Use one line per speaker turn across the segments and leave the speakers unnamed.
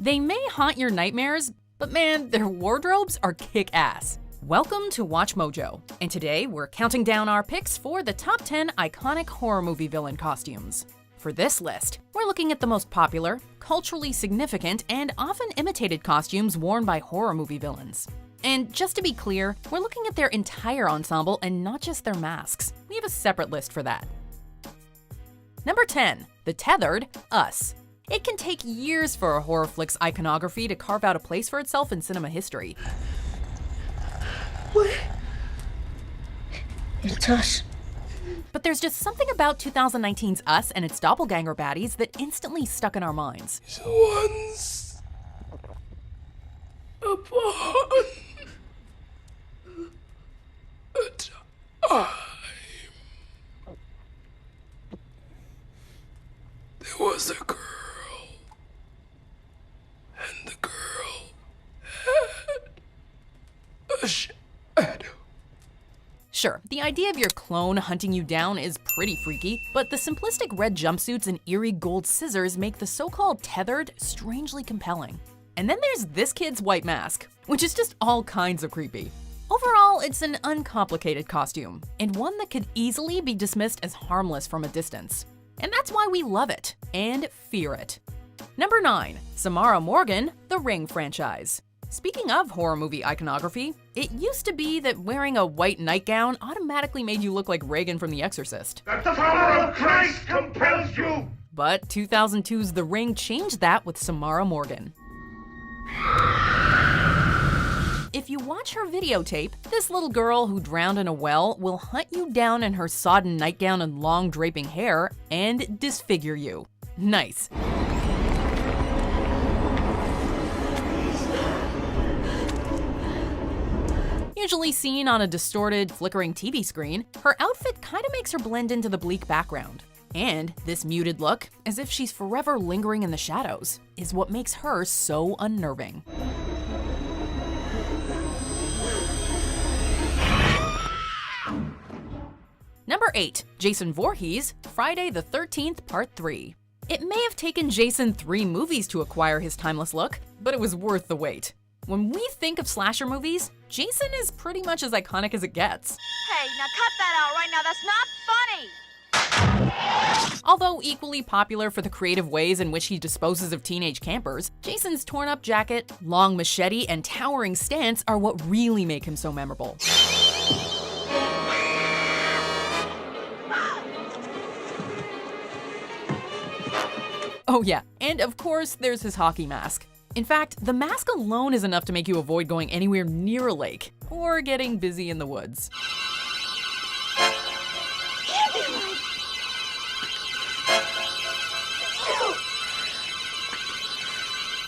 They may haunt your nightmares, but man, their wardrobes are kick-ass. Welcome to Watch Mojo, and today we're counting down our picks for the top 10 iconic horror movie villain costumes. For this list, we're looking at the most popular, culturally significant, and often imitated costumes worn by horror movie villains. And just to be clear, we're looking at their entire ensemble and not just their masks. We have a separate list for that. Number 10, the tethered Us. It can take years for a horror flick's iconography to carve out a place for itself in cinema history.
What? It's us.
But there's just something about 2019's Us and its doppelganger baddies that instantly stuck in our minds.
Once upon a time, there was a girl. And the girl had a shadow.
Sure, the idea of your clone hunting you down is pretty freaky, but the simplistic red jumpsuits and eerie gold scissors make the so-called tethered strangely compelling. And then there's this kid's white mask, which is just all kinds of creepy. Overall, it's an uncomplicated costume, and one that could easily be dismissed as harmless from a distance. And that's why we love it and fear it. Number 9, Samara Morgan, The Ring franchise. Speaking of horror movie iconography, it used to be that wearing a white nightgown automatically made you look like Reagan from The Exorcist.
That the power of Christ compels you!
But 2002's The Ring changed that with Samara Morgan. If you watch her videotape, this little girl who drowned in a well will hunt you down in her sodden nightgown and long draping hair and disfigure you. Nice. Usually seen on a distorted, flickering TV screen, her outfit kinda makes her blend into the bleak background. And this muted look, as if she's forever lingering in the shadows, is what makes her so unnerving. Number 8, Jason Voorhees, Friday the 13th, Part 3. It may have taken Jason 3 movies to acquire his timeless look, but it was worth the wait. When we think of slasher movies, Jason is pretty much as iconic as it gets.
Hey, now cut that out right now, that's not funny!
Although equally popular for the creative ways in which he disposes of teenage campers, Jason's torn-up jacket, long machete, and towering stance are what really make him so memorable. Oh yeah, and of course there's his hockey mask. In fact, the mask alone is enough to make you avoid going anywhere near a lake or getting busy in the woods.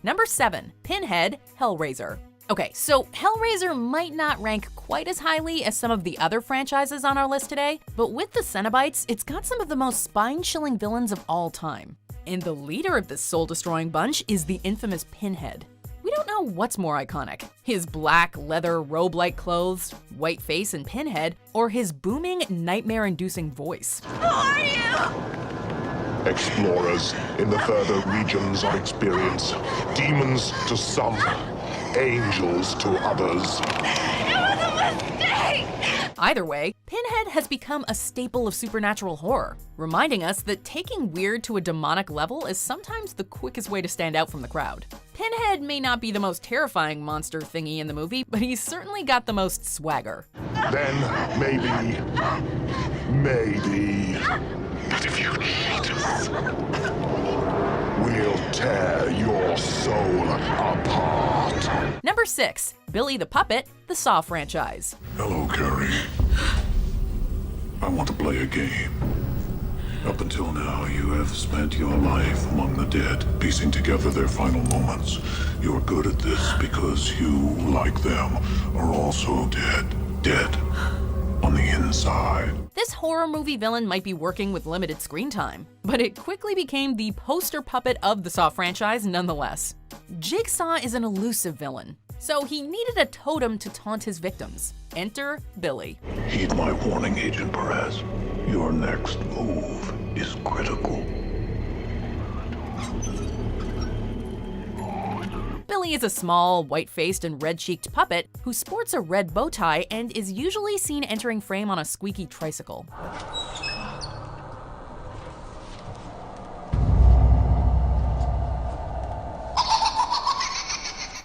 Number 7, Pinhead, Hellraiser. Okay, so Hellraiser might not rank quite as highly as some of the other franchises on our list today, but with the Cenobites, it's got some of the most spine-chilling villains of all time. And the leader of this soul-destroying bunch is the infamous Pinhead. We don't know what's more iconic, his black leather robe-like clothes, white face and pinhead, or his booming, nightmare-inducing voice.
Who are you?
Explorers in the further regions of experience. Demons to some, angels to others.
It was a mistake!
Either way, Pinhead has become a staple of supernatural horror, reminding us that taking weird to a demonic level is sometimes the quickest way to stand out from the crowd. Pinhead may not be the most terrifying monster thingy in the movie, but he's certainly got the most swagger.
Then, maybe, but if you cheat us, we'll tear your soul apart.
Number 6, Billy the Puppet, the Saw franchise.
Hello, Carrie. I want to play a game. Up until now, you have spent your life among the dead, piecing together their final moments. You're good at this because you, like them, are also dead. Dead on the inside.
This horror movie villain might be working with limited screen time, but it quickly became the poster puppet of the Saw franchise nonetheless. Jigsaw is an elusive villain, so he needed a totem to taunt his victims. Enter Billy.
Heed my warning, Agent Perez. Your next move is critical.
Billy is a small, white-faced and red-cheeked puppet who sports a red bow tie and is usually seen entering frame on a squeaky tricycle.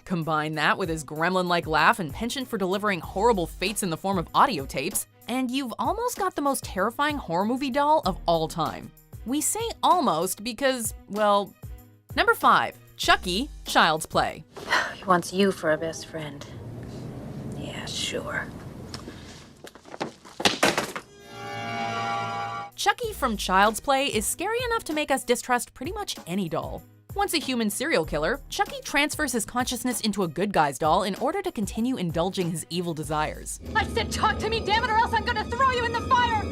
Combine that with his gremlin-like laugh and penchant for delivering horrible fates in the form of audio tapes, and you've almost got the most terrifying horror movie doll of all time. We say almost because, well... Number 5. Chucky, Child's Play.
He wants you for a best friend. Yeah, sure.
Chucky from Child's Play is scary enough to make us distrust pretty much any doll. Once a human serial killer, Chucky transfers his consciousness into a good guy's doll in order to continue indulging his evil desires.
I said talk to me, damn it, or else I'm gonna throw you in the fire!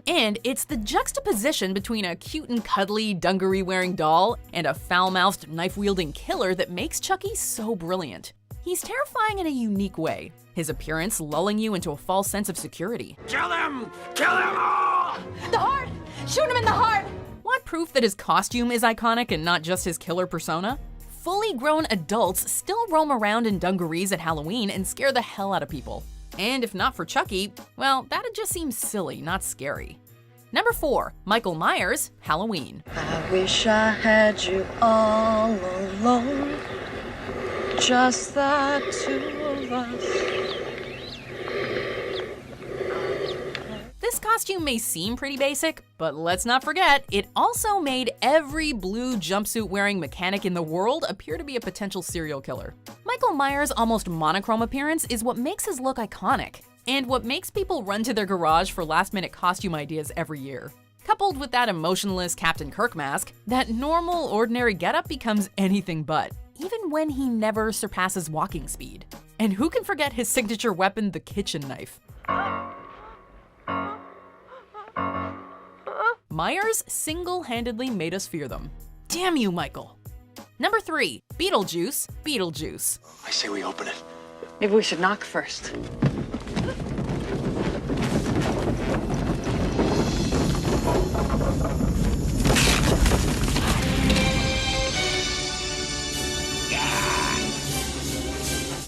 And it's the juxtaposition between a cute and cuddly dungaree-wearing doll and a foul-mouthed, knife-wielding killer that makes Chucky so brilliant. He's terrifying in a unique way, his appearance lulling you into a false sense of security.
Kill them! Kill them all!
The heart! Shoot him in the heart!
Want proof that his costume is iconic and not just his killer persona? Fully grown adults still roam around in dungarees at Halloween and scare the hell out of people. And if not for Chucky, well, that'd just seem silly, not scary. Number 4. Michael Myers, Halloween.
I wish I had you all alone, just the two of us.
This costume may seem pretty basic, but let's not forget, it also made every blue jumpsuit-wearing mechanic in the world appear to be a potential serial killer. Michael Myers' almost monochrome appearance is what makes his look iconic, and what makes people run to their garage for last-minute costume ideas every year. Coupled with that emotionless Captain Kirk mask, that normal, ordinary getup becomes anything but, even when he never surpasses walking speed. And who can forget his signature weapon, the kitchen knife? Myers single-handedly made us fear them. Damn you, Michael. Number 3. Beetlejuice, Beetlejuice.
I say we open it.
Maybe we should knock first.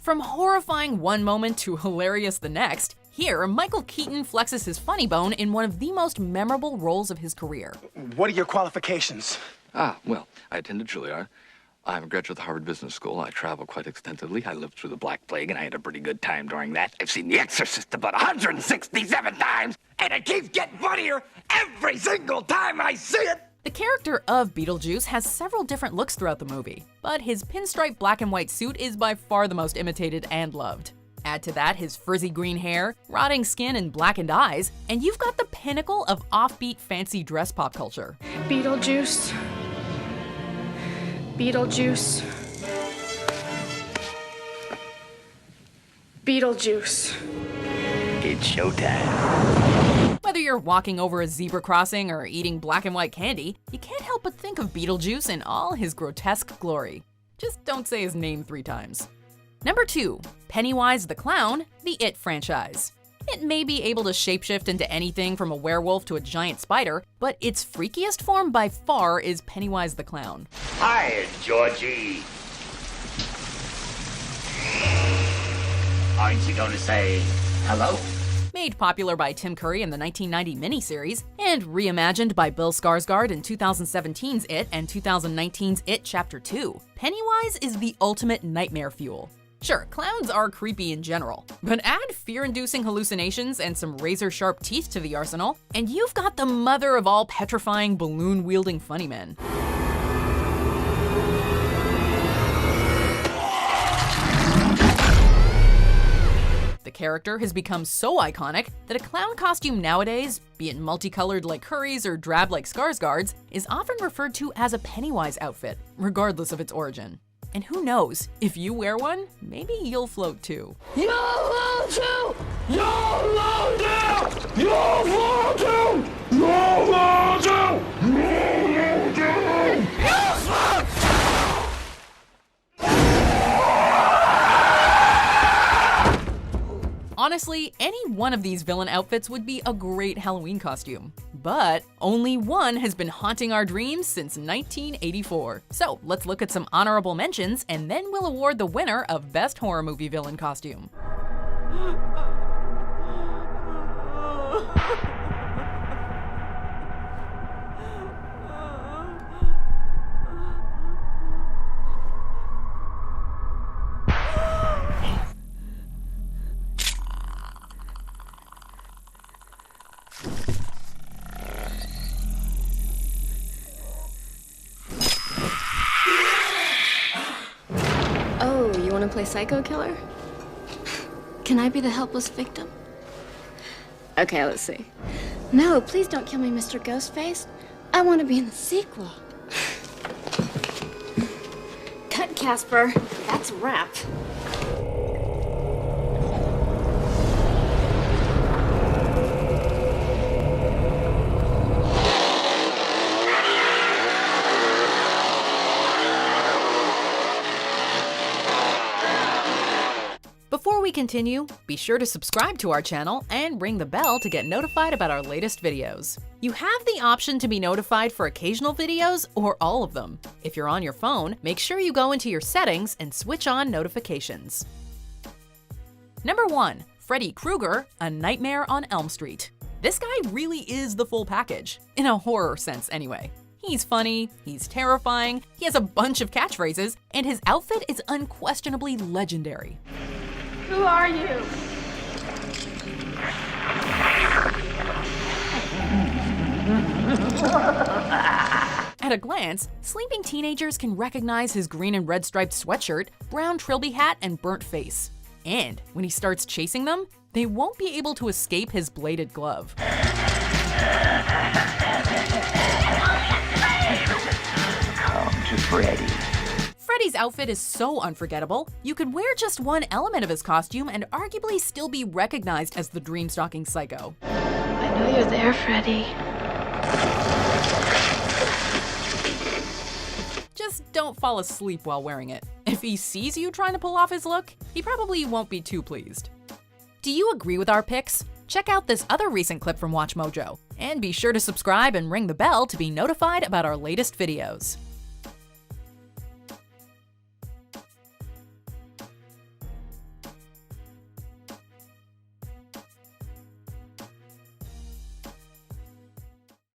From horrifying one moment to hilarious the next, here, Michael Keaton flexes his funny bone in one of the most memorable roles of his career.
What are your qualifications?
Well, I attended Juilliard. I'm a graduate of the Harvard Business School. I travel quite extensively. I lived through the Black Plague, and I had a pretty good time during that. I've seen The Exorcist about 167 times, and it keeps getting funnier every single time I see it!
The character of Beetlejuice has several different looks throughout the movie, but his pinstripe black and white suit is by far the most imitated and loved. Add to that his frizzy green hair, rotting skin, and blackened eyes, and you've got the pinnacle of offbeat fancy dress pop culture.
Beetlejuice. Beetlejuice. Beetlejuice.
It's showtime.
Whether you're walking over a zebra crossing or eating black and white candy, you can't help but think of Beetlejuice in all his grotesque glory. Just don't say his name 3 times. Number 2. Pennywise the Clown, the It franchise. It may be able to shapeshift into anything from a werewolf to a giant spider, but its freakiest form by far is Pennywise the Clown.
Hi, Georgie. Aren't you going to say hello?
Made popular by Tim Curry in the 1990 miniseries, and reimagined by Bill Skarsgård in 2017's It and 2019's It Chapter 2, Pennywise is the ultimate nightmare fuel. Sure, clowns are creepy in general, but add fear-inducing hallucinations and some razor-sharp teeth to the arsenal, and you've got the mother of all petrifying balloon-wielding funny men. The character has become so iconic that a clown costume nowadays, be it multicolored like Curry's or drab like Skarsgård's, is often referred to as a Pennywise outfit, regardless of its origin. And who knows, if you wear one, maybe you'll float too.
You'll float too! You'll float too! You'll float too! You'll float too! You'll float too! You'll float!
Honestly, any one of these villain outfits would be a great Halloween costume. But only one has been haunting our dreams since 1984. So let's look at some honorable mentions, and then we'll award the winner of Best Horror Movie Villain Costume.
Oh, you want to play psycho killer? Can I be the helpless victim? Okay, let's see. No, please don't kill me, Mr. Ghostface. I want to be in the sequel. Cut, Casper. That's a wrap.
Before we continue, be sure to subscribe to our channel and ring the bell to get notified about our latest videos. You have the option to be notified for occasional videos or all of them. If you're on your phone, make sure you go into your settings and switch on notifications. Number 1. Freddy Krueger, A Nightmare on Elm Street. This guy really is the full package, in a horror sense anyway. He's funny, he's terrifying, he has a bunch of catchphrases, and his outfit is unquestionably legendary.
Who are you?
At a glance, sleeping teenagers can recognize his green and red striped sweatshirt, brown trilby hat, and burnt face. And when he starts chasing them, they won't be able to escape his bladed glove.
Come to Freddy.
Freddy's outfit is so unforgettable, you could wear just one element of his costume and arguably still be recognized as the dream-stalking psycho.
I know you're there, Freddy.
Just don't fall asleep while wearing it. If he sees you trying to pull off his look, he probably won't be too pleased. Do you agree with our picks? Check out this other recent clip from WatchMojo, and be sure to subscribe and ring the bell to be notified about our latest videos.